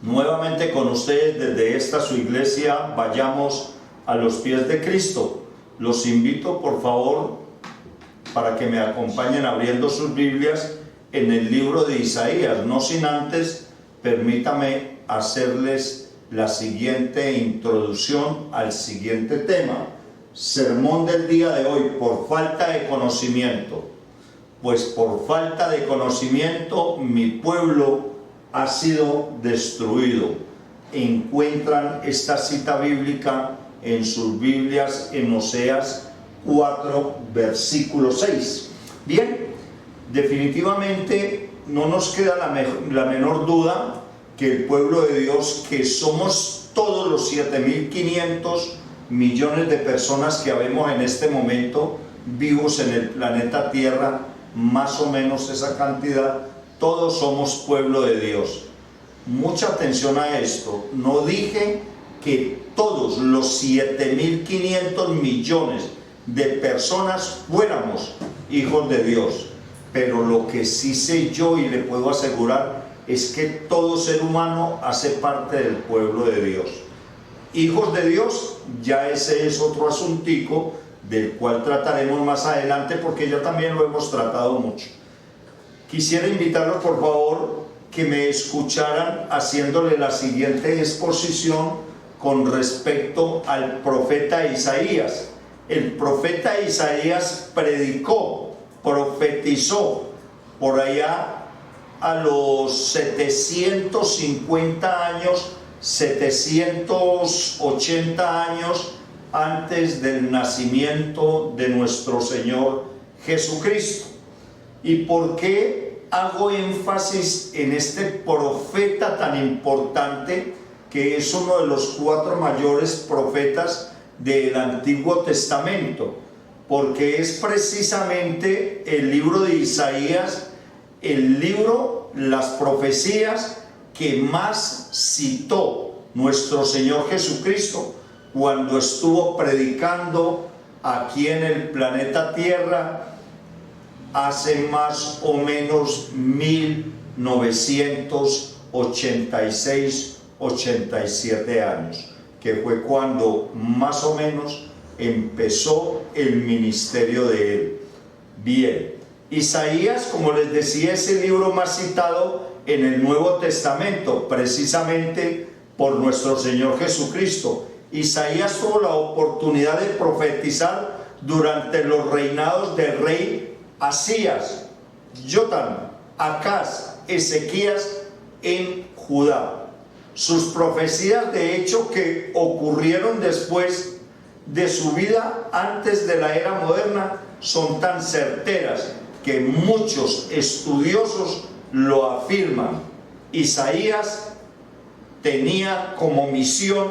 nuevamente con ustedes desde esta su iglesia Vayamos a los pies de Cristo. Los invito por favor para que me acompañen abriendo sus Biblias en el libro de Isaías. No sin antes, permítame hacerles la siguiente introducción al siguiente tema. Sermón del día de hoy: por falta de conocimiento. Pues por falta de conocimiento mi pueblo ha sido destruido. Encuentran esta cita bíblica en sus Biblias en Oseas 4, versículo 6. Bien, definitivamente no nos queda la menor duda que el pueblo de Dios, que somos todos los 7.500 millones de personas que habemos en este momento vivos en el planeta Tierra, más o menos esa cantidad, todos somos pueblo de Dios. Mucha atención a esto. No dije que todos los 7.500 millones de personas fuéramos hijos de Dios, pero lo que sí sé yo y le puedo asegurar es que todo ser humano hace parte del pueblo de Dios. Hijos de Dios, ya ese es otro asuntico del cual trataremos más adelante, porque ya también lo hemos tratado mucho. Quisiera invitarlos por favor que me escucharan haciéndole la siguiente exposición con respecto al profeta Isaías. El profeta Isaías predicó, profetizó por allá a los 750 años, 780 años antes del nacimiento de nuestro Señor Jesucristo. ¿Y por qué hago énfasis en este profeta tan importante, que es uno de los 4 mayores profetas del Antiguo Testamento? Porque es precisamente el libro de Isaías, el libro, las profecías que más citó nuestro Señor Jesucristo cuando estuvo predicando aquí en el planeta Tierra hace más o menos 1986-87 años, que fue cuando más o menos empezó el ministerio de él. Bien, Isaías, como les decía, es el libro más citado en el Nuevo Testamento, precisamente por nuestro Señor Jesucristo. Isaías tuvo la oportunidad de profetizar durante los reinados del rey Asías, Jotam, Acaz, Ezequías en Judá. Sus profecías, de hecho, que ocurrieron después de su vida, antes de la era moderna, son tan certeras que muchos estudiosos lo afirman. Isaías tenía como misión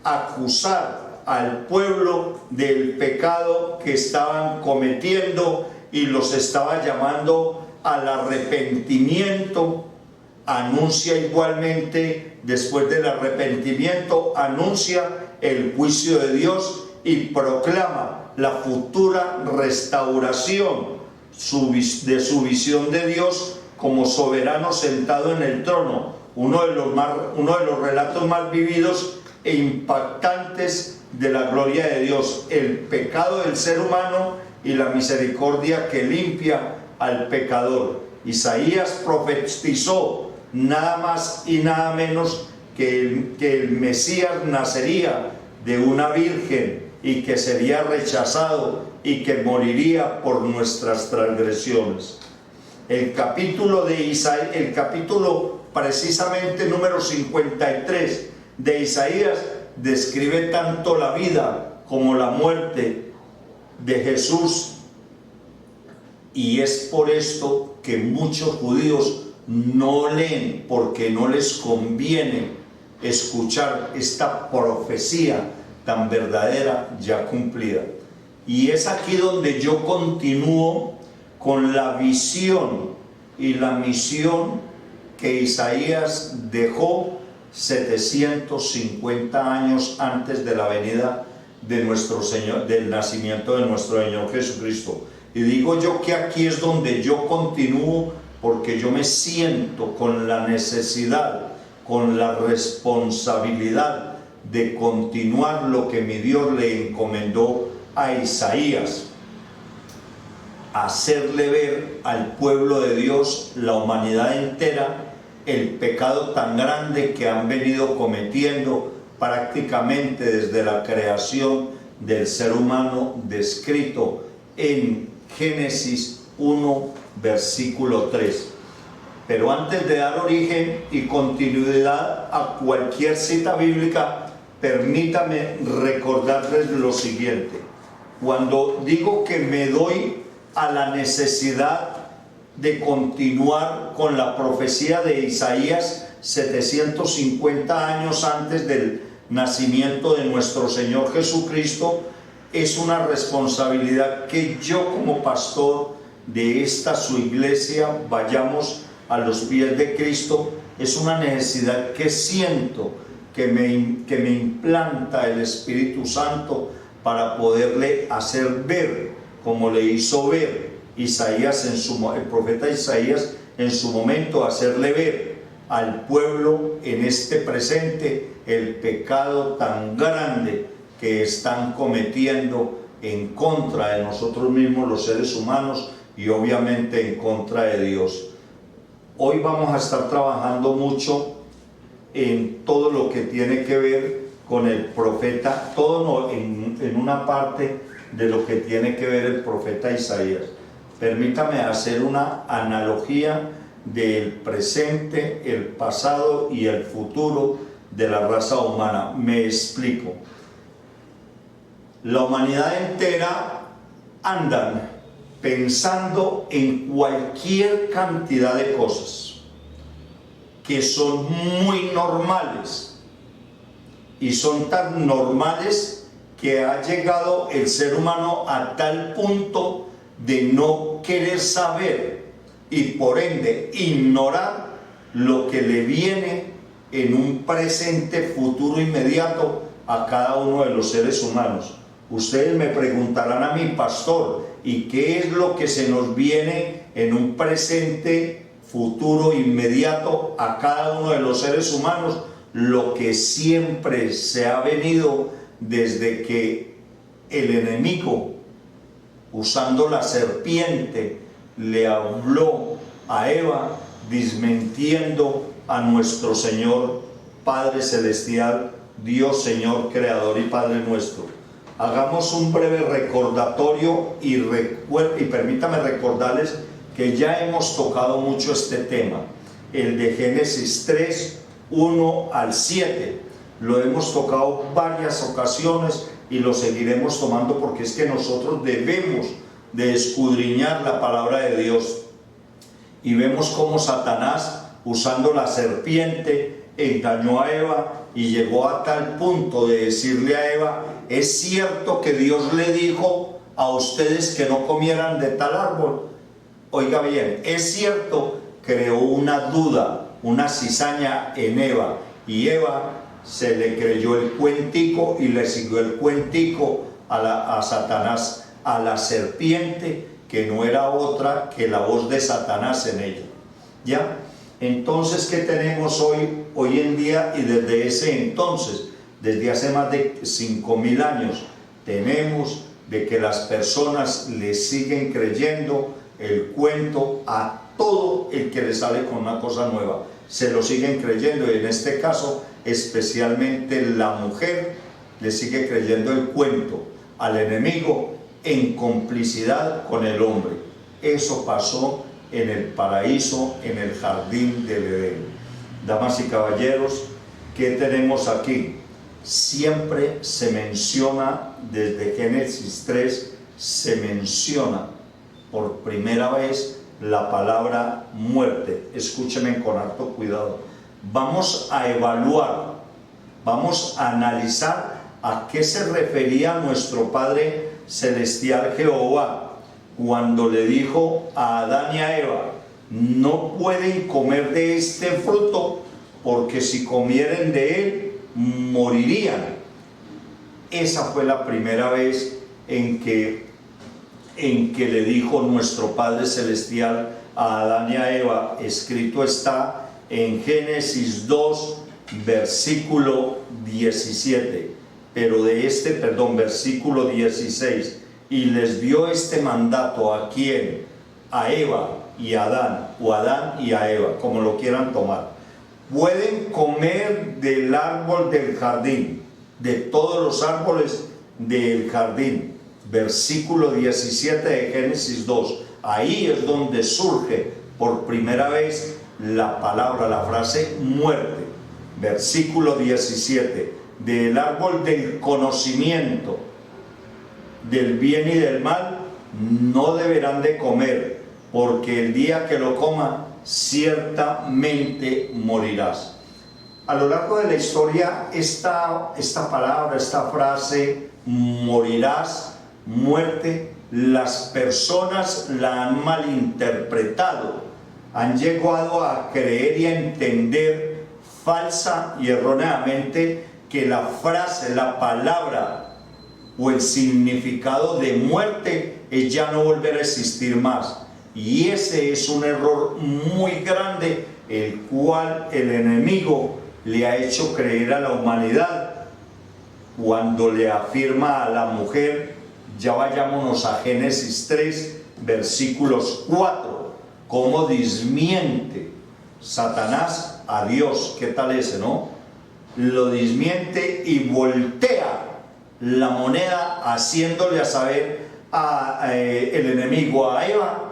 acusar al pueblo del pecado que estaban cometiendo y los estaba llamando al arrepentimiento. Anuncia igualmente, después del arrepentimiento, anuncia el juicio de Dios y proclama la futura restauración de su visión de Dios como soberano sentado en el trono. Uno de los relatos más vividos e impactantes de la gloria de Dios, el pecado del ser humano y la misericordia que limpia al pecador. Isaías profetizó nada más y nada menos que el Mesías nacería de una virgen y que sería rechazado y que moriría por nuestras transgresiones. El capítulo de Isaías, el capítulo precisamente número 53 de Isaías, describe tanto la vida como la muerte de Jesús, y es por esto que muchos judíos no leen, porque no les conviene escuchar esta profecía tan verdadera ya cumplida. Y es aquí donde yo continúo con la visión y la misión que Isaías dejó 750 años antes de la venida de nuestro Señor, del nacimiento de nuestro Señor Jesucristo. Y digo yo que aquí es donde yo continúo, porque yo me siento con la necesidad, con la responsabilidad de continuar lo que mi Dios le encomendó a Isaías: hacerle ver al pueblo de Dios, la humanidad entera, el pecado tan grande que han venido cometiendo prácticamente desde la creación del ser humano, descrito en Génesis 1, versículo 3. Pero antes de dar origen y continuidad a cualquier cita bíblica, permítame recordarles lo siguiente. Cuando digo que me doy a la necesidad de continuar con la profecía de Isaías 750 años antes del nacimiento de nuestro Señor Jesucristo, es una responsabilidad que yo, como pastor de esta su iglesia, vayamos a los pies de Cristo. Es una necesidad que siento que me implanta el Espíritu Santo para poderle hacer ver, como le hizo ver Isaías el profeta Isaías en su momento, hacerle ver al pueblo en este presente el pecado tan grande que están cometiendo en contra de nosotros mismos, los seres humanos, y obviamente en contra de Dios. Hoy vamos a estar trabajando mucho en todo lo que tiene que ver con el profeta, todo en una parte de lo que tiene que ver el profeta Isaías. Permítame hacer una analogía del presente, el pasado y el futuro de la raza humana. Me explico. La humanidad entera andan pensando en cualquier cantidad de cosas que son muy normales, y son tan normales que ha llegado el ser humano a tal punto de no querer saber y por ende ignorar lo que le viene en un presente futuro inmediato a cada uno de los seres humanos. Ustedes me preguntarán a mí: pastor, ¿y qué es lo que se nos viene en un presente futuro inmediato a cada uno de los seres humanos? Lo que siempre se ha venido desde que el enemigo, usando la serpiente, le habló a Eva, desmintiendo a nuestro Señor Padre Celestial, Dios Señor, Creador y Padre nuestro. Hagamos un breve recordatorio y permítame recordarles que ya hemos tocado mucho este tema, el de Génesis 3, 1 al 7. Lo hemos tocado varias ocasiones y lo seguiremos tomando, porque es que nosotros debemos de escudriñar la palabra de Dios. Y vemos cómo Satanás, usando la serpiente, engañó a Eva y llegó a tal punto de decirle a Eva: es cierto que Dios le dijo a ustedes que no comieran de tal árbol. Oiga bien, es cierto. Creó una duda, una cizaña en Eva, y Eva se le creyó el cuentico y le siguió el cuentico a Satanás, a la serpiente, que no era otra que la voz de Satanás en ella. ¿Ya? Entonces, ¿qué tenemos hoy en día y desde ese entonces? Desde hace más de 5.000 años tenemos de que las personas le siguen creyendo el cuento a todo el que le sale con una cosa nueva. Se lo siguen creyendo, y en este caso especialmente la mujer le sigue creyendo el cuento al enemigo en complicidad con el hombre. Eso pasó en el paraíso, en el jardín del Edén. Damas y caballeros, ¿qué tenemos aquí? Siempre se menciona, desde Génesis 3, se menciona por primera vez la palabra muerte. Escúchenme con harto cuidado. Vamos a evaluar, vamos a analizar a qué se refería nuestro Padre Celestial Jehová cuando le dijo a Adán y a Eva: no pueden comer de este fruto, porque si comieren de él morirían. Esa fue la primera vez en que le dijo nuestro Padre Celestial a Adán y a Eva: escrito está en Génesis 2, versículo 17, versículo 16, y les dio este mandato ¿a quién? A Eva y a Adán, o a Adán y a Eva, como lo quieran tomar. Pueden comer del árbol del jardín, de todos los árboles del jardín. Versículo 17 de Génesis 2. Ahí es donde surge por primera vez la palabra, la frase muerte. Versículo 17. Del árbol del conocimiento del bien y del mal no deberán de comer, porque el día que lo coma ciertamente morirás. A lo largo de la historia esta palabra, esta frase morirás, muerte, las personas la han malinterpretado, han llegado a creer y a entender falsa y erróneamente que la frase, la palabra o el significado de muerte es ya no volver a existir más. Y ese es un error muy grande, el cual el enemigo le ha hecho creer a la humanidad cuando le afirma a la mujer. Ya vayámonos a Génesis 3, versículos 4, cómo desmiente Satanás a Dios. ¿Qué tal ese, no? Lo desmiente y voltea la moneda, haciéndole a saber el enemigo, a Eva,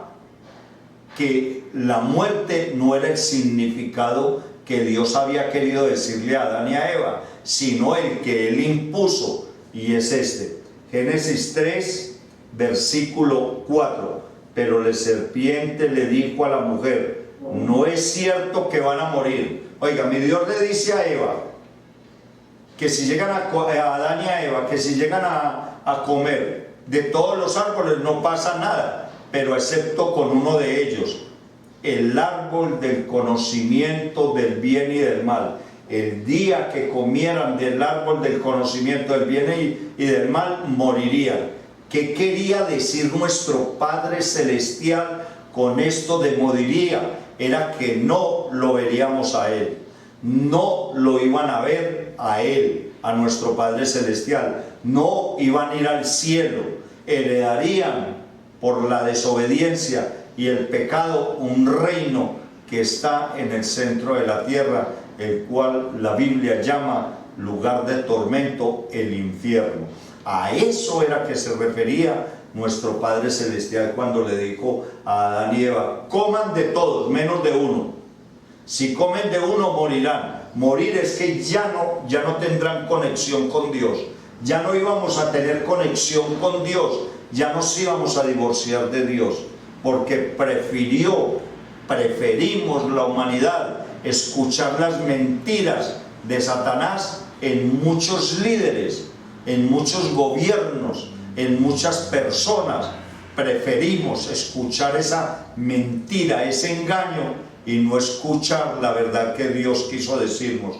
que la muerte no era el significado que Dios había querido decirle a Adán y a Eva, sino el que él impuso, y es este. Génesis 3, versículo 4. Pero la serpiente le dijo a la mujer: no es cierto que van a morir. Oiga, mi Dios le dice a Eva que si llegan a Adán y a Eva, que si llegan a comer de todos los árboles no pasa nada, pero excepto con uno de ellos, el árbol del conocimiento del bien y del mal. El día que comieran del árbol del conocimiento del bien y del mal, morirían. ¿Qué quería decir nuestro Padre Celestial con esto de moriría? Era que no lo veríamos a Él, no lo iban a ver a Él, a nuestro Padre Celestial, no iban a ir al cielo, heredarían por la desobediencia y el pecado un reino que está en el centro de la tierra, el cual la Biblia llama lugar de tormento, el infierno. A eso era que se refería nuestro Padre Celestial cuando le dijo a Adán y Eva: coman de todos menos de uno. Si comen de uno morirán. Morir es que ya no tendrán conexión con Dios, ya no íbamos a tener conexión con Dios, ya nos íbamos a divorciar de Dios, porque preferimos la humanidad escuchar las mentiras de Satanás en muchos líderes, en muchos gobiernos, en muchas personas. Preferimos escuchar esa mentira, ese engaño, y no escuchar la verdad que Dios quiso decirnos.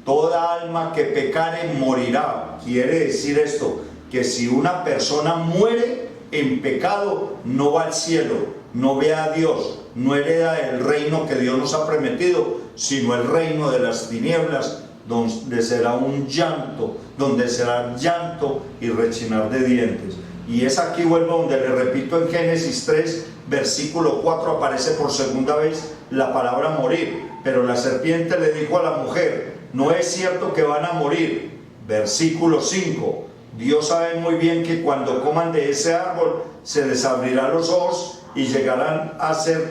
Toda alma que pecare morirá. Quiere decir esto, que si una persona muere en pecado, no va al cielo, no ve a Dios, no hereda el reino que Dios nos ha prometido, sino el reino de las tinieblas, donde será un llanto, donde será llanto y rechinar de dientes. Y es aquí, vuelvo donde le repito, en Génesis 3, versículo 4, aparece por segunda vez la palabra morir. Pero la serpiente le dijo a la mujer: no es cierto que van a morir. Versículo 5, Dios sabe muy bien que cuando coman de ese árbol se les abrirán los ojos y llegarán a ser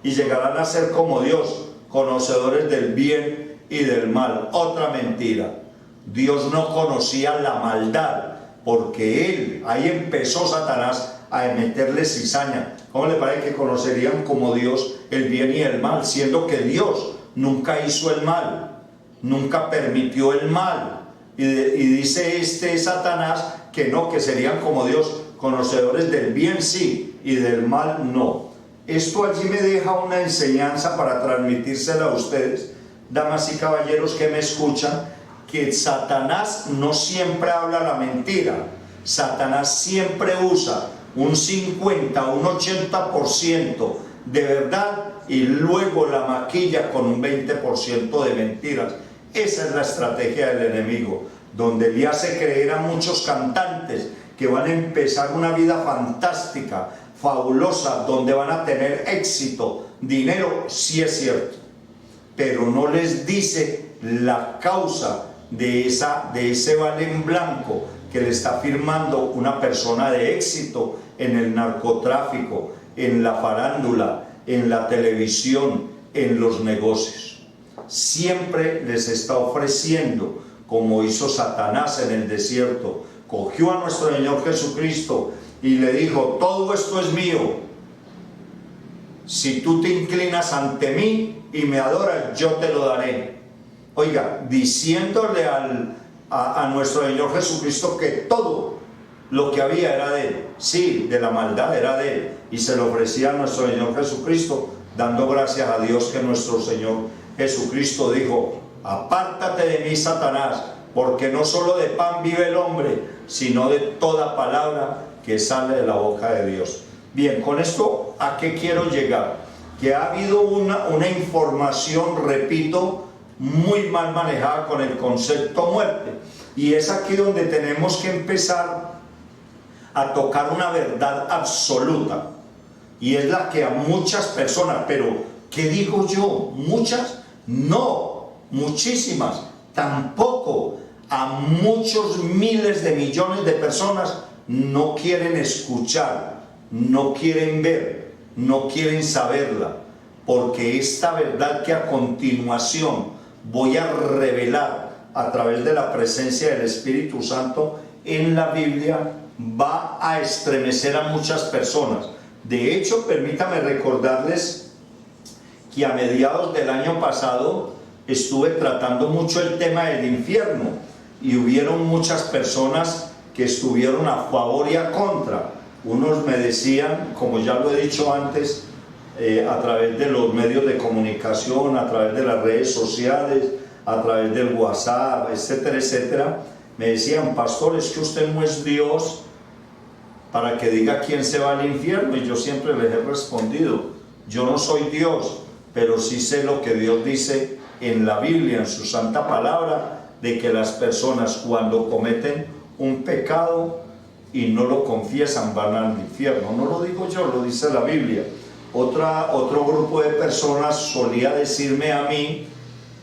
llegarán a ser como Dios, conocedores del bien y del mal. Otra mentira. Dios no conocía la maldad, porque ahí empezó Satanás a meterle cizaña. ¿Cómo le parece que conocerían como Dios el bien y el mal, siendo que Dios nunca hizo el mal, nunca permitió el mal? Y dice Satanás que no, que serían como Dios, conocedores del bien sí, y del mal no. Esto allí me deja una enseñanza para transmitírsela a ustedes, damas y caballeros que me escuchan, que Satanás no siempre habla la mentira. Satanás siempre usa un 50, un 80% de verdad y luego la maquilla con un 20% de mentiras. Esa es la estrategia del enemigo, donde le hace creer a muchos cantantes que van a empezar una vida fantástica, fabulosa, donde van a tener éxito, dinero, sí es cierto, pero no les dice la causa de ese vale en blanco que le está firmando una persona de éxito en el narcotráfico, en la farándula, en la televisión, en los negocios. Siempre les está ofreciendo, como hizo Satanás en el desierto. Cogió a nuestro Señor Jesucristo y le dijo: todo esto es mío. Si tú te inclinas ante mí y me adoras, yo te lo daré. Oiga, diciéndole a nuestro Señor Jesucristo que todo lo que había era de Él. Sí, de la maldad era de Él. Y se lo ofrecía a nuestro Señor Jesucristo, dando gracias a Dios que nuestro Señor Jesucristo dijo: apártate de mí, Satanás, porque no solo de pan vive el hombre, sino de toda palabra que sale de la boca de Dios. Bien, con esto, ¿a qué quiero llegar? Que ha habido una información, repito, muy mal manejada con el concepto muerte. Y es aquí donde tenemos que empezar a tocar una verdad absoluta. Y es la que a muchas personas, pero ¿qué digo yo? ¿Muchas? No, muchísimas. Tampoco. A muchos miles de millones de personas no quieren escuchar, no quieren ver, no quieren saberla, porque esta verdad que a continuación voy a revelar a través de la presencia del Espíritu Santo en la Biblia va a estremecer a muchas personas. De hecho, permítame recordarles que a mediados del año pasado estuve tratando mucho el tema del infierno. Y hubieron muchas personas que estuvieron a favor y a contra. Unos me decían, como ya lo he dicho antes, a través de los medios de comunicación, a través de las redes sociales, a través del WhatsApp, etcétera, etcétera, me decían: pastor, es que usted no es Dios para que diga quién se va al infierno. Y yo siempre les he respondido: yo no soy Dios, pero sí sé lo que Dios dice en la Biblia, en su santa palabra, de que las personas cuando cometen un pecado y no lo confiesan van al infierno. No lo digo yo, lo dice la Biblia. Otro grupo de personas solía decirme a mí,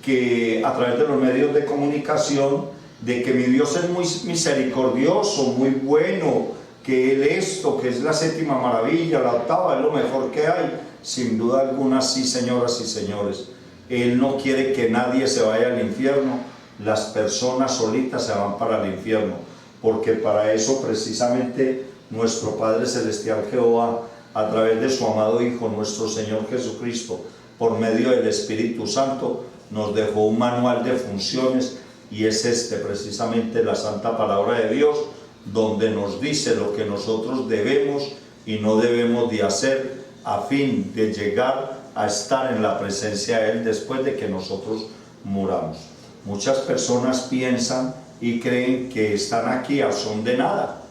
que a través de los medios de comunicación, de que mi Dios es muy misericordioso, muy bueno, que Él esto, que es la séptima maravilla, la octava, es lo mejor que hay. Sin duda alguna, sí, señoras y señores. Él no quiere que nadie se vaya al infierno. Las personas solitas se van para el infierno, porque para eso precisamente nuestro Padre Celestial Jehová, a través de su amado Hijo, nuestro Señor Jesucristo, por medio del Espíritu Santo, nos dejó un manual de funciones, y es precisamente la santa palabra de Dios, donde nos dice lo que nosotros debemos y no debemos de hacer, a fin de llegar a estar en la presencia de Él después de que nosotros muramos. Muchas personas piensan y creen que están aquí al son de nada,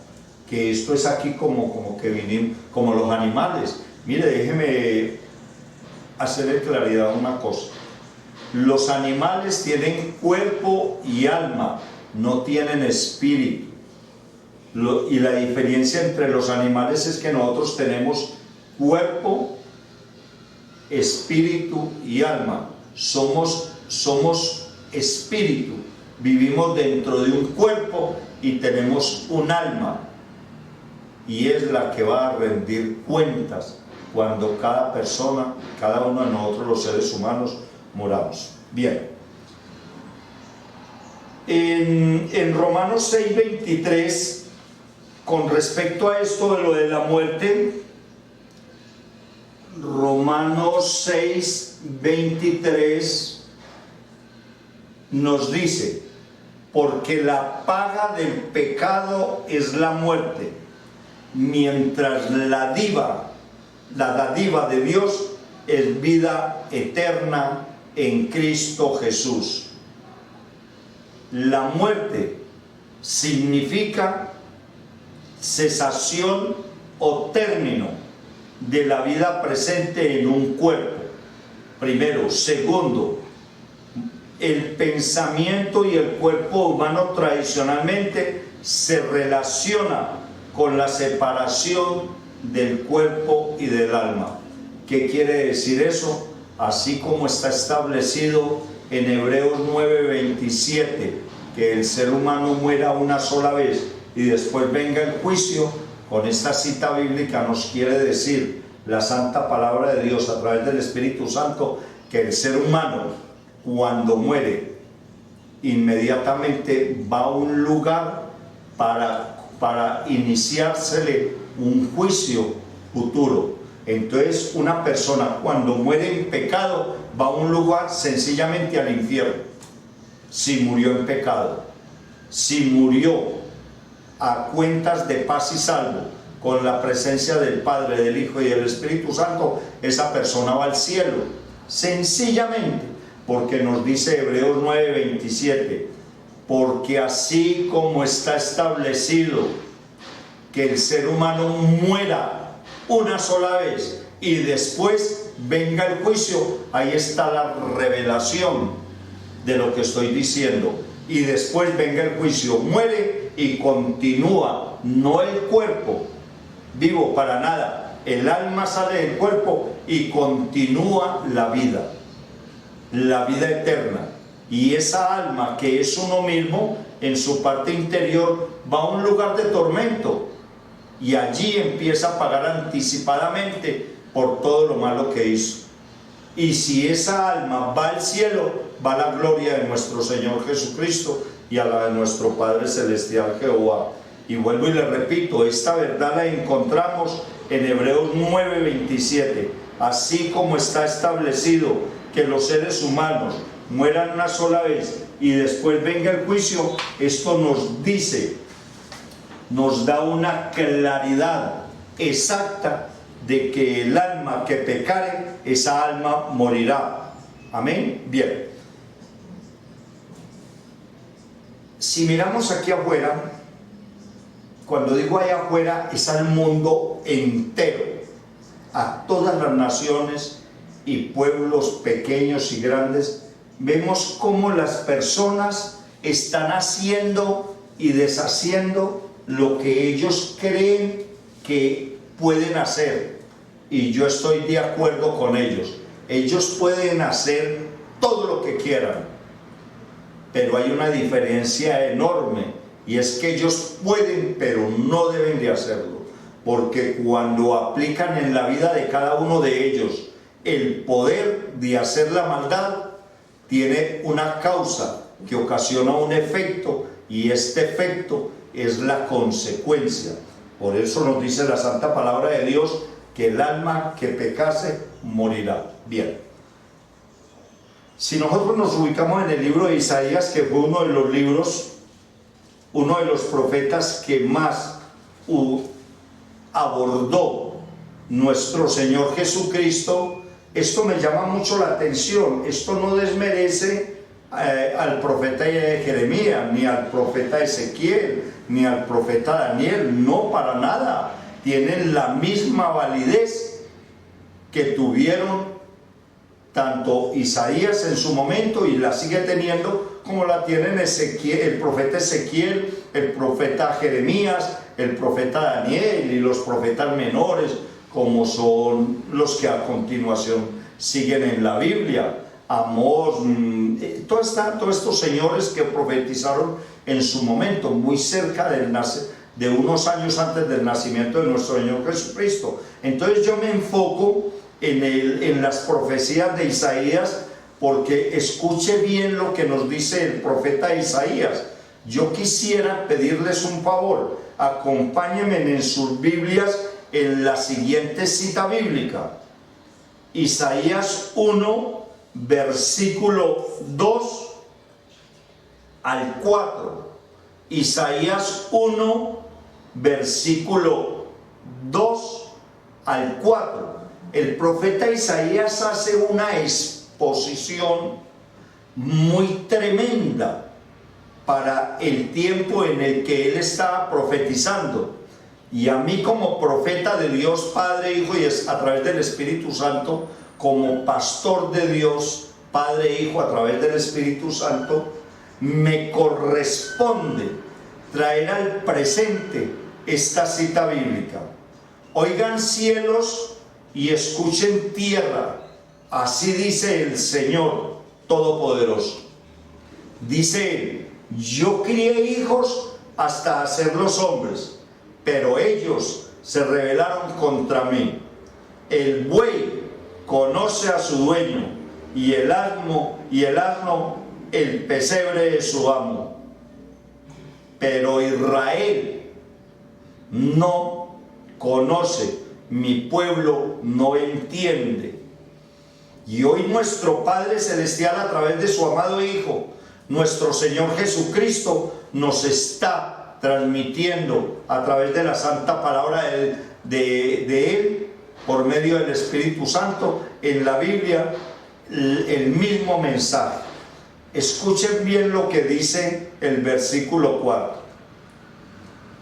que esto es aquí como que vinimos, como los animales. Mire, déjeme hacerle claridad una cosa: los animales tienen cuerpo y alma, no tienen espíritu. Y la diferencia entre los animales es que nosotros tenemos cuerpo, espíritu y alma. Somos espíritu, vivimos dentro de un cuerpo y tenemos un alma, y es la que va a rendir cuentas cuando cada persona, cada uno de nosotros los seres humanos, muramos. Bien, en Romanos 6:23, con respecto a esto de lo de la muerte, Romanos 6:23 nos dice: porque la paga del pecado es la muerte, mientras la dádiva de Dios es vida eterna en Cristo Jesús. La muerte significa cesación o término de la vida presente en un cuerpo. Primero. Segundo, el pensamiento y el cuerpo humano tradicionalmente se relaciona con la separación del cuerpo y del alma. ¿Qué quiere decir eso? Así como está establecido en Hebreos 9:27, que el ser humano muera una sola vez y después venga el juicio, con esta cita bíblica nos quiere decir la santa palabra de Dios a través del Espíritu Santo que el ser humano, cuando muere, inmediatamente va a un lugar para iniciársele un juicio futuro. Entonces, una persona cuando muere en pecado va a un lugar sencillamente al infierno, si murió en pecado. Si murió a cuentas de paz y salvo, con la presencia del Padre, del Hijo y del Espíritu Santo, esa persona va al cielo, sencillamente, porque nos dice Hebreos 9:27, porque así como está establecido que el ser humano muera una sola vez y después venga el juicio, ahí está la revelación de lo que estoy diciendo. Y después venga el juicio, muere y continúa, no el cuerpo vivo para nada, el alma sale del cuerpo y continúa la vida eterna. Y esa alma que es uno mismo, en su parte interior va a un lugar de tormento y allí empieza a pagar anticipadamente por todo lo malo que hizo. Y si esa alma va al cielo, va a la gloria de nuestro Señor Jesucristo y a la de nuestro Padre Celestial Jehová. Y vuelvo y le repito, esta verdad la encontramos en Hebreos 9:27. Así como está establecido que los seres humanos mueran una sola vez y después venga el juicio, esto nos dice, nos da una claridad exacta de que el alma que pecare, esa alma morirá. Amén. Bien. Si miramos aquí afuera, cuando digo allá afuera, es al mundo entero, a todas las naciones y pueblos pequeños y grandes, vemos cómo las personas están haciendo y deshaciendo lo que ellos creen que pueden hacer, y yo estoy de acuerdo con ellos. Ellos pueden hacer todo lo que quieran, pero hay una diferencia enorme, y es que ellos pueden, pero no deben de hacerlo, porque cuando aplican en la vida de cada uno de ellos el poder de hacer la maldad, tiene una causa que ocasiona un efecto, y este efecto es la consecuencia. Por eso nos dice la santa palabra de Dios que el alma que pecase morirá. Bien, si nosotros nos ubicamos en el libro de Isaías, que fue uno de los libros, uno de los profetas que más abordó nuestro Señor Jesucristo, esto me llama mucho la atención. Esto no desmerece al profeta Jeremías, ni al profeta Ezequiel, ni al profeta Daniel, no, para nada. Tienen la misma validez que tuvieron tanto Isaías en su momento, y la sigue teniendo, como la tienen el profeta Ezequiel, el profeta Jeremías, el profeta Daniel y los profetas menores, como son los que a continuación siguen en la Biblia. Amós, todos estos señores que profetizaron en su momento, muy cerca de unos años antes del nacimiento de nuestro Señor Jesucristo. Entonces yo me enfoco en las profecías de Isaías, porque escuche bien lo que nos dice el profeta Isaías. Yo quisiera pedirles un favor, acompáñenme en sus Biblias en la siguiente cita bíblica: Isaías 1, versículo 2 al 4. Isaías 1, versículo 2 al 4. El profeta Isaías hace una exposición muy tremenda para el tiempo en el que él estaba profetizando. Y a mí, como profeta de Dios Padre, Hijo y a través del Espíritu Santo, como pastor de Dios, Padre e Hijo, a través del Espíritu Santo, me corresponde traer al presente esta cita bíblica. Oigan cielos y escuchen tierra, así dice el Señor Todopoderoso. Dice él: yo crié hijos hasta hacerlos hombres, pero ellos se rebelaron contra mí. El buey conoce a su dueño, y el asno el pesebre de su amo. Pero Israel no conoce, mi pueblo no entiende. Y hoy nuestro Padre Celestial, a través de su amado Hijo, nuestro Señor Jesucristo, nos está transmitiendo a través de la santa palabra de Él, por medio del Espíritu Santo, en la Biblia, el mismo mensaje. Escuchen bien lo que dice el versículo 4.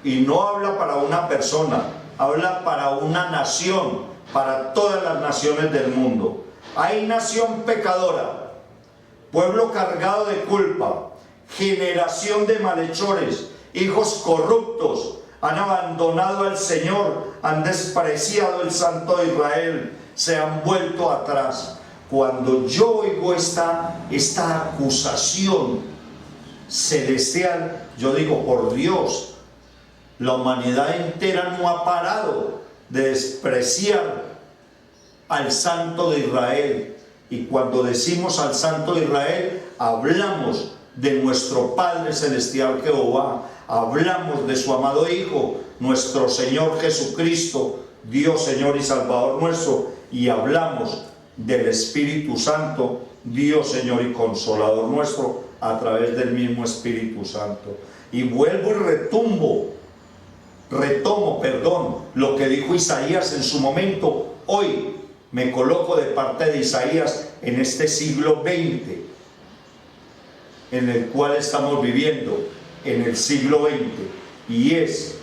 Y no habla para una persona, habla para una nación, para todas las naciones del mundo. Hay nación pecadora, pueblo cargado de culpa, generación de malhechores, hijos corruptos, han abandonado al Señor, han despreciado el Santo de Israel, se han vuelto atrás. Cuando yo oigo esta acusación celestial, yo digo: por Dios, la humanidad entera no ha parado de despreciar al Santo de Israel. Y cuando decimos al Santo de Israel, hablamos de nuestro Padre Celestial Jehová, hablamos de su amado Hijo, nuestro Señor Jesucristo, Dios, Señor y Salvador nuestro, y hablamos del Espíritu Santo, Dios, Señor y Consolador nuestro, a través del mismo Espíritu Santo. Y vuelvo y retomo lo que dijo Isaías en su momento. Hoy me coloco de parte de Isaías en este siglo XX, en el cual estamos viviendo, en el siglo XX, y es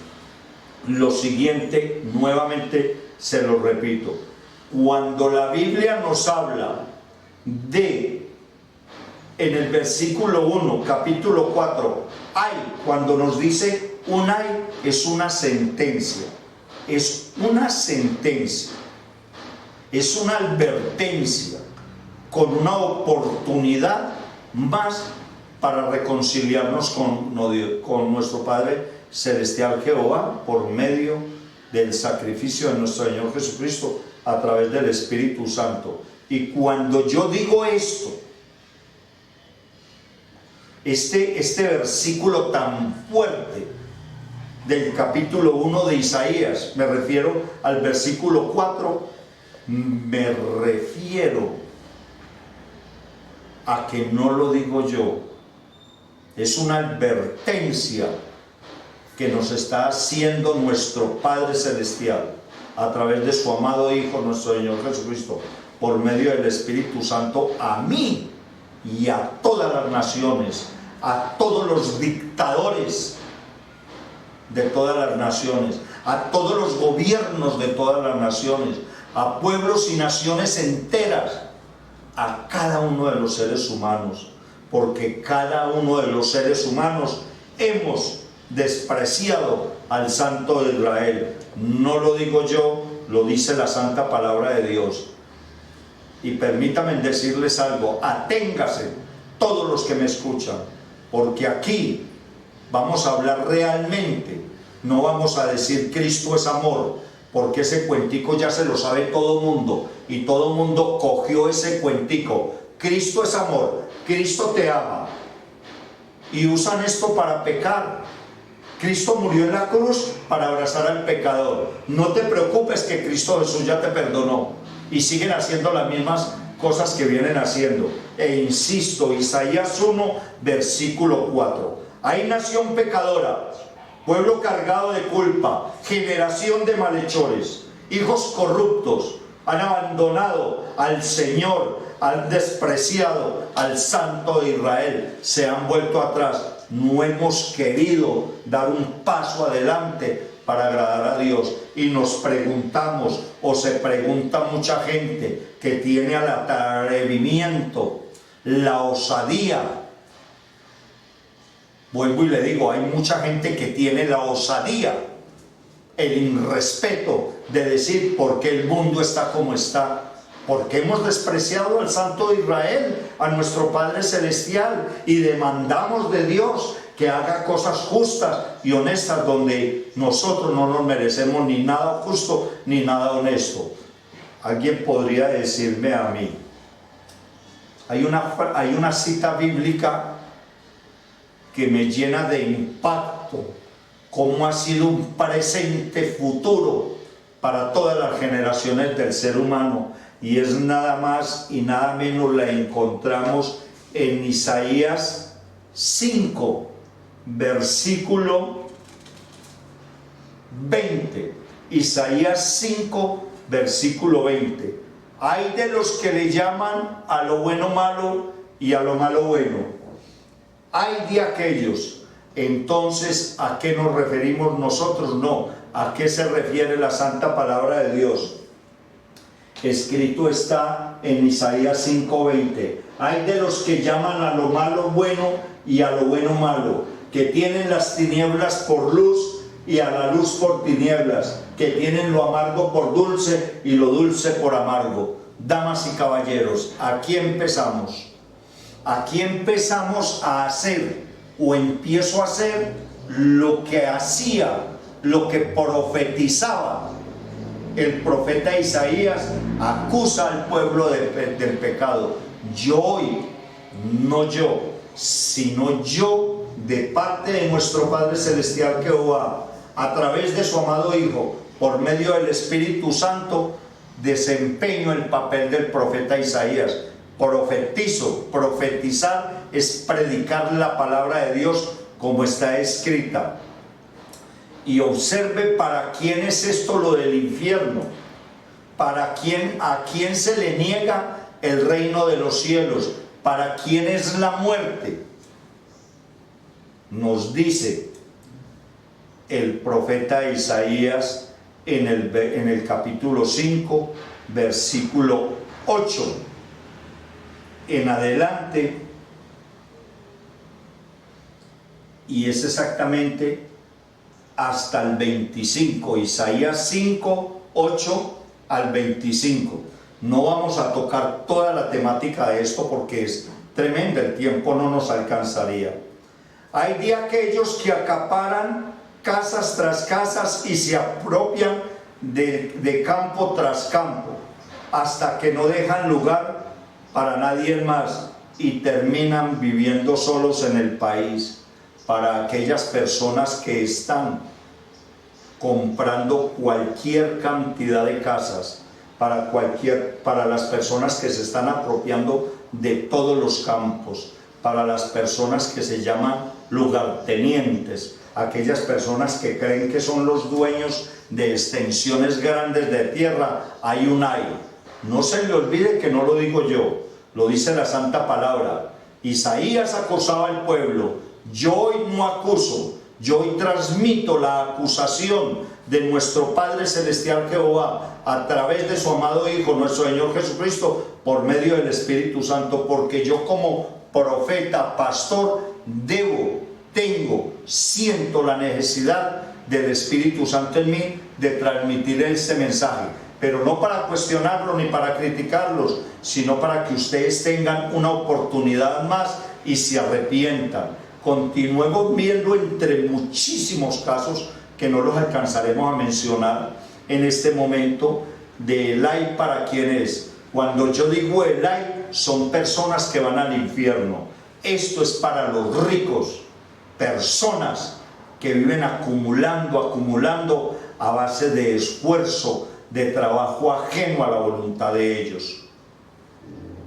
lo siguiente, nuevamente se lo repito. Cuando la Biblia nos habla en el versículo 1, capítulo 4, cuando nos dice un es una sentencia, es una advertencia, con una oportunidad más para reconciliarnos con nuestro Padre Celestial Jehová, por medio del sacrificio de nuestro Señor Jesucristo, a través del Espíritu Santo. Y cuando yo digo esto, este versículo tan fuerte del capítulo 1 de Isaías, me refiero al versículo 4, me refiero a que no lo digo yo, es una advertencia que nos está haciendo nuestro Padre Celestial a través de su amado Hijo, nuestro Señor Jesucristo, por medio del Espíritu Santo, a mí y a todas las naciones, a todos los dictadores de todas las naciones, a todos los gobiernos de todas las naciones, a pueblos y naciones enteras, a cada uno de los seres humanos, porque cada uno de los seres humanos hemos despreciado al Santo de Israel. No lo digo yo, lo dice la santa palabra de Dios. Y permítanme decirles algo: aténganse todos los que me escuchan, porque aquí vamos a hablar realmente, no vamos a decir Cristo es amor, porque ese cuentico ya se lo sabe todo mundo, y todo mundo cogió ese cuentico. Cristo es amor, Cristo te ama, y usan esto para pecar. Cristo murió en la cruz para abrazar al pecador. No te preocupes, que Cristo Jesús ya te perdonó, y siguen haciendo las mismas cosas que vienen haciendo. E insisto, Isaías 1, versículo 4: hay nación pecadora, pueblo cargado de culpa, generación de malhechores, hijos corruptos, han abandonado al Señor, han despreciado al Santo de Israel, se han vuelto atrás. No hemos querido dar un paso adelante para agradar a Dios. Y nos preguntamos, o se pregunta mucha gente que tiene el atrevimiento, la osadía. Vuelvo y le digo, hay mucha gente que tiene la osadía, el irrespeto de decir por qué el mundo está como está. Porque hemos despreciado al Santo de Israel, a nuestro Padre Celestial, y demandamos de Dios que haga cosas justas y honestas donde nosotros no nos merecemos ni nada justo ni nada honesto. Alguien podría decirme a mí, hay una cita bíblica que me llena de impacto, cómo ha sido un presente futuro para todas las generaciones del ser humano, y es nada más y nada menos, la encontramos en Isaías 5, versículo 20. Isaías 5, versículo 20. Hay de los que le llaman a lo bueno malo y a lo malo bueno. Hay de aquellos. Entonces, ¿a qué nos referimos nosotros? No, ¿a qué se refiere la santa palabra de Dios? Escrito está en Isaías 5:20. Hay de los que llaman a lo malo bueno y a lo bueno malo, que tienen las tinieblas por luz y a la luz por tinieblas, que tienen lo amargo por dulce y lo dulce por amargo. Damas y caballeros, aquí empezamos. Aquí empezamos a hacer, o empiezo a hacer, lo que hacía, lo que profetizaba el profeta Isaías. Acusa al pueblo del pecado. Yo hoy, no yo, sino yo, de parte de nuestro Padre Celestial Jehová, a través de su amado Hijo, por medio del Espíritu Santo, desempeño el papel del profeta Isaías. Profetizo. Profetizar es predicar la palabra de Dios como está escrita. Y observe para quién es esto lo del infierno, a quién se le niega el reino de los cielos, para quién es la muerte. Nos dice el profeta Isaías en el capítulo 5, versículo 8 en adelante, y es exactamente hasta el 25, Isaías 5, 8 al 25. No vamos a tocar toda la temática de esto porque es tremenda, el tiempo no nos alcanzaría. Hay de aquellos que acaparan casas tras casas y se apropian de campo tras campo, hasta que no dejan lugar para nadie más y terminan viviendo solos en el país. Para aquellas personas que están comprando cualquier cantidad de casas, para las personas que se están apropiando de todos los campos, para las personas que se llaman lugartenientes, aquellas personas que creen que son los dueños de extensiones grandes de tierra. Hay un hay. No se le olvide que no lo digo yo, lo dice la santa palabra. Isaías acusaba al pueblo. Yo hoy no acuso, yo hoy transmito la acusación de nuestro Padre Celestial Jehová a través de su amado Hijo, nuestro Señor Jesucristo, por medio del Espíritu Santo, porque yo como profeta, pastor, siento la necesidad del Espíritu Santo en mí de transmitir este mensaje, pero no para cuestionarlo ni para criticarlos, sino para que ustedes tengan una oportunidad más y se arrepientan. Continuemos viendo entre muchísimos casos que no los alcanzaremos a mencionar en este momento, de el ay para quién es. Cuando yo digo el ay, son personas que van al infierno. Esto es para los ricos, personas que viven acumulando a base de esfuerzo, de trabajo ajeno a la voluntad de ellos.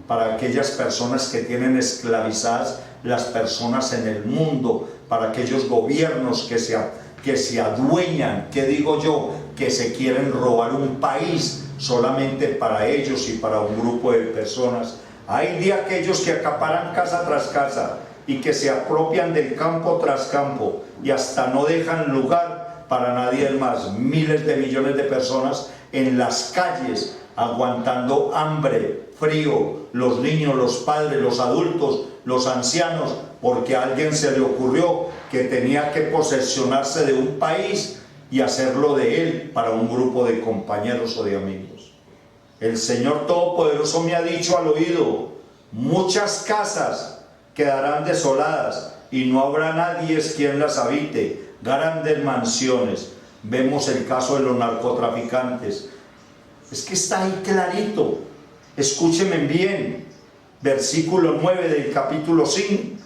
Para aquellas personas que tienen esclavizadas las personas en el mundo, para aquellos gobiernos que se adueñan, ¿qué digo yo? Que se quieren robar un país solamente para ellos y para un grupo de personas. Hay de aquellos que acaparan casa tras casa y que se apropian del campo tras campo y hasta no dejan lugar para nadie más. Miles de millones de personas en las calles aguantando hambre, frío, los niños, los padres, los adultos, los ancianos, porque a alguien se le ocurrió que tenía que posesionarse de un país y hacerlo de él para un grupo de compañeros o de amigos. El Señor Todopoderoso me ha dicho al oído: muchas casas quedarán desoladas y no habrá nadie quien las habite, grandes mansiones. Vemos el caso de los narcotraficantes. Es que está ahí clarito. Escúchenme bien. Versículo 9 del capítulo 5,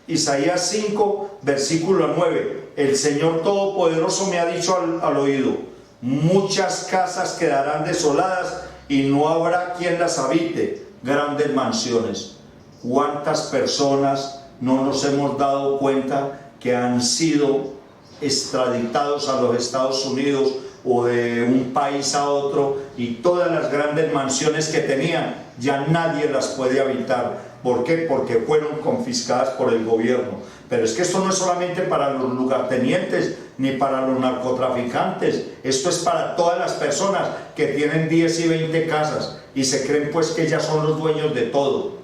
Isaías 5, versículo 9. El Señor Todopoderoso me ha dicho al oído: muchas casas quedarán desoladas y no habrá quien las habite, grandes mansiones. ¿Cuántas personas no nos hemos dado cuenta que han sido extraditados a los Estados Unidos o de un país a otro, y todas las grandes mansiones que tenían ya nadie las puede habitar? ¿Por qué? Porque fueron confiscadas por el gobierno. Pero es que esto no es solamente para los lugartenientes ni para los narcotraficantes, esto es para todas las personas que tienen 10 y 20 casas y se creen pues que ya son los dueños de todo,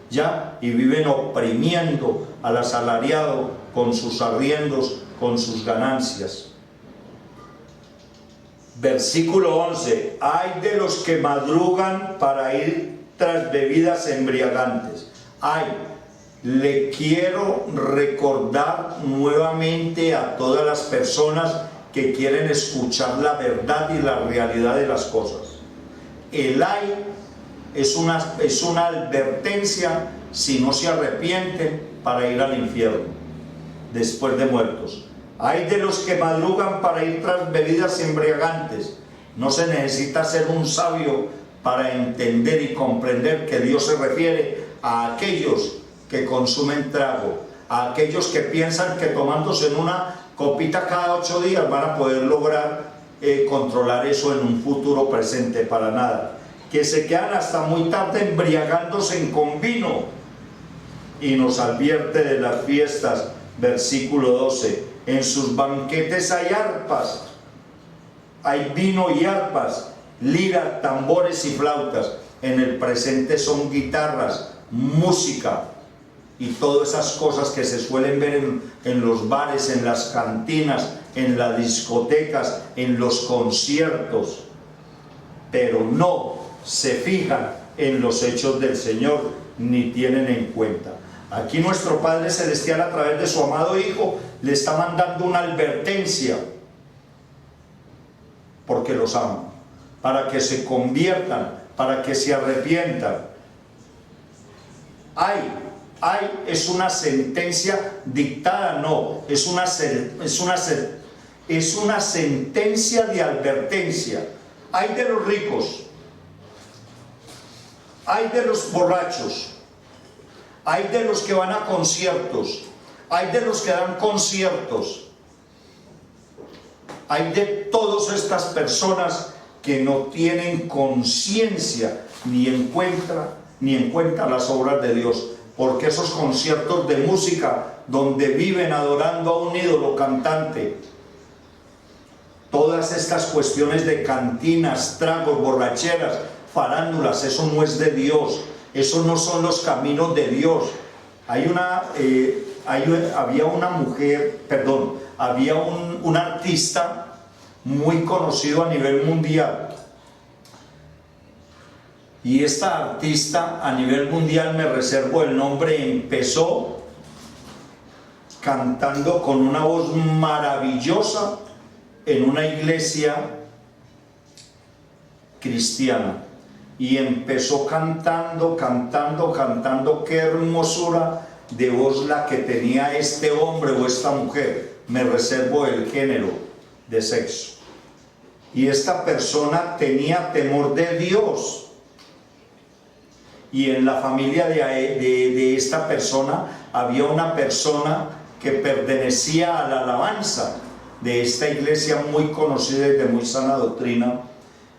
ya, y viven oprimiendo al asalariado con sus arriendos, con sus ganancias. Versículo 11: ay de los que madrugan para ir tras bebidas embriagantes. Ay, le quiero recordar nuevamente a todas las personas que quieren escuchar la verdad y la realidad de las cosas. El ay es una advertencia si no se arrepienten para ir al infierno después de muertos. Hay de los que madrugan para ir tras bebidas embriagantes. No se necesita ser un sabio para entender y comprender que Dios se refiere a aquellos que consumen trago, a aquellos que piensan que tomándose en una copita cada 8 días van a poder lograr controlar eso en un futuro presente. Para nada. Que se quedan hasta muy tarde embriagándose con vino. Y nos advierte de las fiestas, versículo 12: en sus banquetes hay arpas, hay vino y arpas, liras, tambores y flautas. En el presente son guitarras, música y todas esas cosas que se suelen ver en los bares, en las cantinas, en las discotecas, en los conciertos, pero no se fijan en los hechos del Señor ni tienen en cuenta. Aquí nuestro Padre Celestial, a través de su amado Hijo, le está mandando una advertencia, porque los ama, para que se conviertan, para que se arrepientan. Ay es una sentencia dictada, no, es una sentencia de advertencia. Ay de los ricos, ay de los borrachos, hay de los que van a conciertos, hay de los que dan conciertos, hay de todas estas personas que no tienen conciencia ni en cuenta las obras de Dios, porque esos conciertos de música donde viven adorando a un ídolo cantante, todas estas cuestiones de cantinas, tragos, borracheras, farándulas, eso no es de Dios. Esos no son los caminos de Dios. Había un artista muy conocido a nivel mundial. Y esta artista a nivel mundial, me reservo el nombre, empezó cantando con una voz maravillosa en una iglesia cristiana. Y empezó cantando, qué hermosura de voz la que tenía este hombre o esta mujer. Me reservo el género de sexo. Y esta persona tenía temor de Dios. Y en la familia de esta persona había una persona que pertenecía a la alabanza de esta iglesia muy conocida y de muy sana doctrina.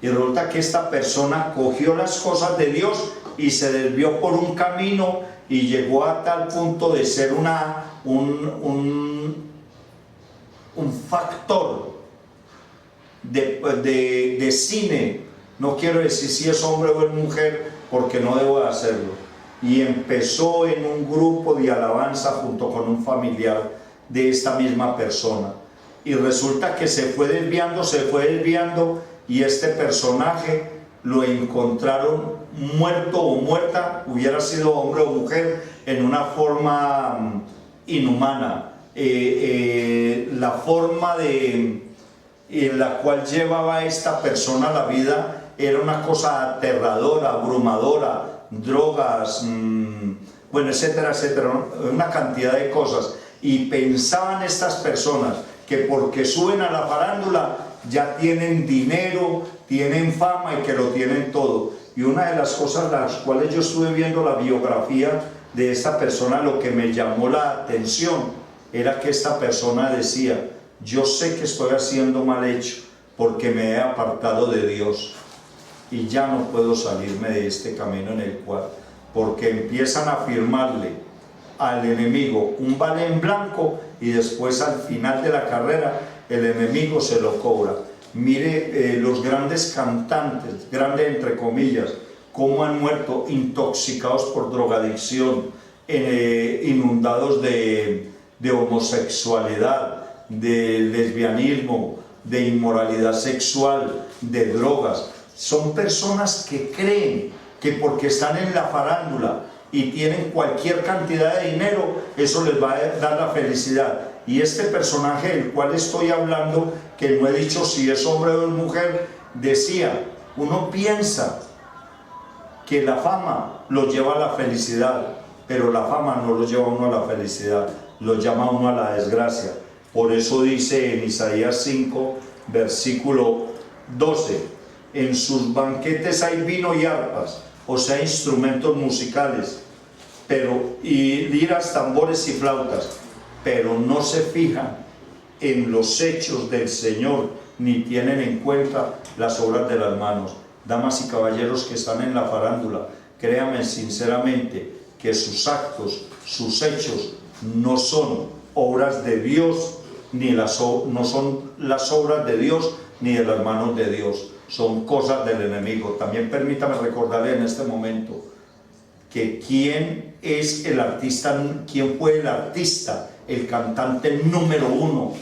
Y resulta que esta persona cogió las cosas de Dios y se desvió por un camino y llegó a tal punto de ser un factor de cine, no quiero decir si es hombre o es mujer, porque no debo de hacerlo, y empezó en un grupo de alabanza junto con un familiar de esta misma persona, y resulta que se fue desviando, y este personaje lo encontraron muerto o muerta, hubiera sido hombre o mujer, en una forma inhumana. La forma en la cual llevaba esta persona la vida era una cosa aterradora, abrumadora, drogas, bueno, etcétera, etcétera, una cantidad de cosas. Y pensaban estas personas que porque suben a la farándula ya tienen dinero, tienen fama y que lo tienen todo. Y una de las cosas las cuales yo estuve viendo la biografía de esta persona, lo que me llamó la atención era que esta persona decía: yo sé que estoy haciendo mal hecho porque me he apartado de Dios y ya no puedo salirme de este camino en el cual, porque empiezan a firmarle al enemigo un vale en blanco y después al final de la carrera el enemigo se lo cobra. Mire los grandes cantantes, grandes entre comillas, cómo han muerto intoxicados por drogadicción, inundados de homosexualidad, de lesbianismo, de inmoralidad sexual, de drogas. Son personas que creen que porque están en la farándula y tienen cualquier cantidad de dinero, eso les va a dar la felicidad. Y este personaje del cual estoy hablando, que no he dicho si es hombre o es mujer, decía: uno piensa que la fama lo lleva a la felicidad, pero la fama no lo lleva a uno a la felicidad, lo llama a uno a la desgracia. Por eso dice en Isaías 5, versículo 12: en sus banquetes hay vino y arpas, o sea, instrumentos musicales, y liras, tambores y flautas, pero no se fijan en los hechos del Señor, ni tienen en cuenta las obras de las manos. Damas y caballeros que están en la farándula, créanme sinceramente que sus actos, sus hechos, no son obras de Dios, no son las obras de Dios ni de las manos de Dios, son cosas del enemigo. También permítame recordarle en este momento que quién es el artista, quién fue el artista, el cantante número 1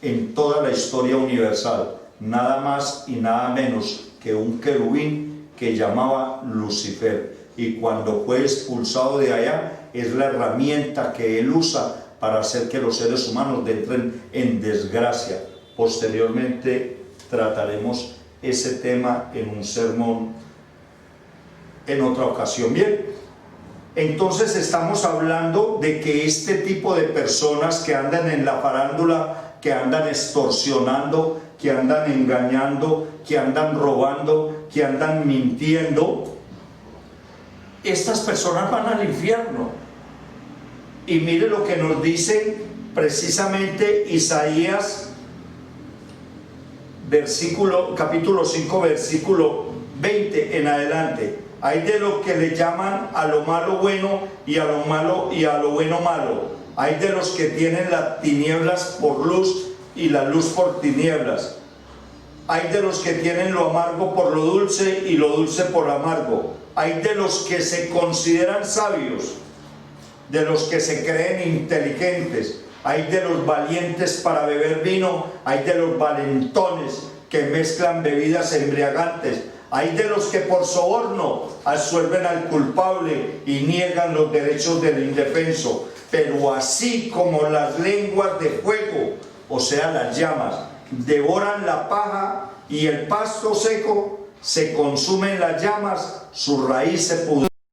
en toda la historia universal, nada más y nada menos que un querubín que llamaba Lucifer, y cuando fue expulsado de allá es la herramienta que él usa para hacer que los seres humanos entren en desgracia. Posteriormente trataremos ese tema en un sermón en otra ocasión. Bien, entonces estamos hablando de que este tipo de personas que andan en la farándula, que andan extorsionando, que andan engañando, que andan robando, que andan mintiendo, estas personas van al infierno. Y mire lo que nos dice precisamente Isaías capítulo 5, versículo 20 en adelante: hay de lo que le llaman a lo malo bueno y a lo malo y a lo bueno malo. Hay de los que tienen las tinieblas por luz y la luz por tinieblas. Hay de los que tienen lo amargo por lo dulce y lo dulce por amargo. Hay de los que se consideran sabios, de los que se creen inteligentes. Hay de los valientes para beber vino, hay de los valentones que mezclan bebidas embriagantes. Hay de los que por soborno absuelven al culpable y niegan los derechos del indefenso. Pero así como las lenguas de fuego, o sea, las llamas, devoran la paja y el pasto seco, se consumen las llamas, su raíz se pudre.